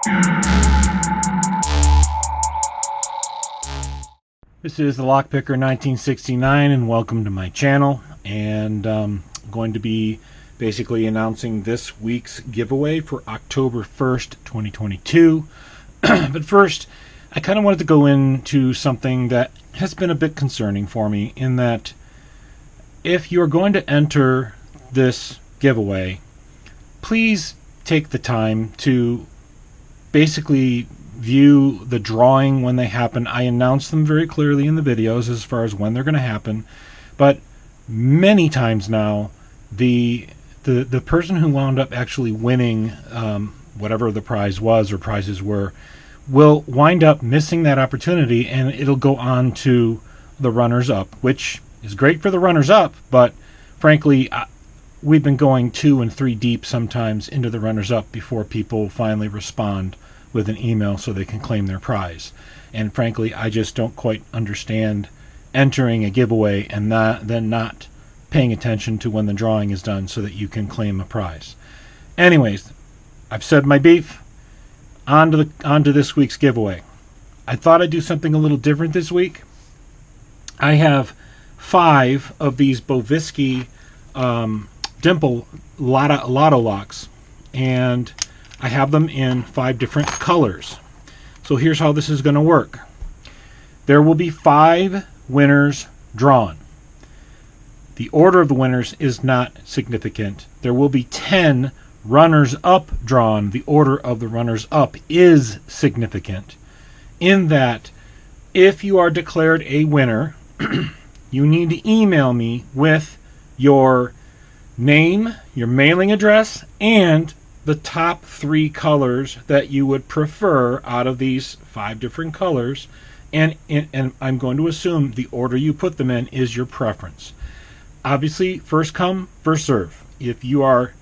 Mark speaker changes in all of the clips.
Speaker 1: This is the Lockpicker 1969 and welcome to my channel, and I'm going to be basically announcing this week's giveaway for October 1st, 2022. But first, I kind of wanted to go into something that has been a bit concerning for me, in that if you're going to enter this giveaway, please take the time to basically view the drawing when they happen. I announce them very clearly in the videos as far as when they're going to happen, but many times now the person who wound up actually winning whatever the prize was or prizes were will wind up missing that opportunity, and it'll go on to the runners-up, which is great for the runners-up, but frankly we've been going 2 and 3 deep sometimes into the runners-up before people finally respond with an email so they can claim their prize. And frankly, I just don't quite understand entering a giveaway and then not paying attention to when the drawing is done so that you can claim a prize. Anyways, I've said my beef. On to this week's giveaway. I thought I'd do something a little different this week. I have 5 of these Bovisky Dimple Lotto Locks, and I have them in 5 different colors. So here's how this is going to work. There will be 5 winners drawn. The order of the winners is not significant. There will be 10 runners-up drawn. The order of the runners-up is significant, in that if you are declared a winner, you need to email me with your name, your mailing address, and the top 3 colors that you would prefer out of these 5 different colors, and I'm going to assume the order you put them in is your preference. Obviously, first come, first serve. If you are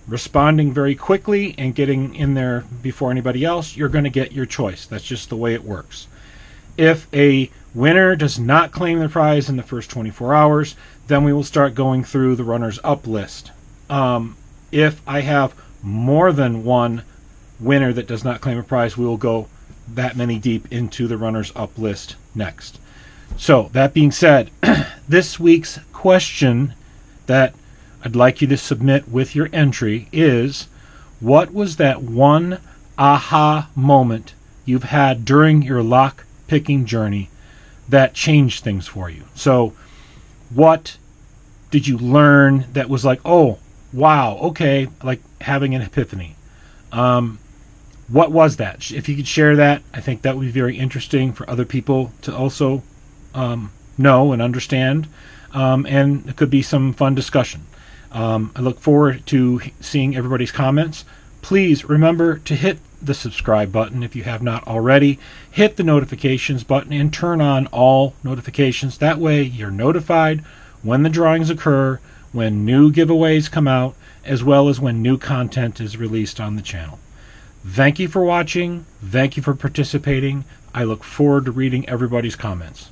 Speaker 1: responding very quickly and getting in there before anybody else, you're going to get your choice. That's just the way it works. If a winner does not claim the prize in the first 24 hours, then we will start going through the runners-up list. If I have more than one winner that does not claim a prize, we will go that many deep into the runners-up list next. So, that being said, this week's question that I'd like you to submit with your entry is, what was that one aha moment you've had during your lock picking journey that changed things for you? So, what did you learn that was like, oh, wow, okay, like having an epiphany? What was that? If you could share that, I think that would be very interesting for other people to also know and understand, and it could be some fun discussion. I look forward to seeing everybody's comments. Please remember to hit the subscribe button if you have not already. Hit the notifications button and turn on all notifications. That way you're notified when the drawings occur, when new giveaways come out, as well as when new content is released on the channel. Thank you for watching. Thank you for participating. I look forward to reading everybody's comments.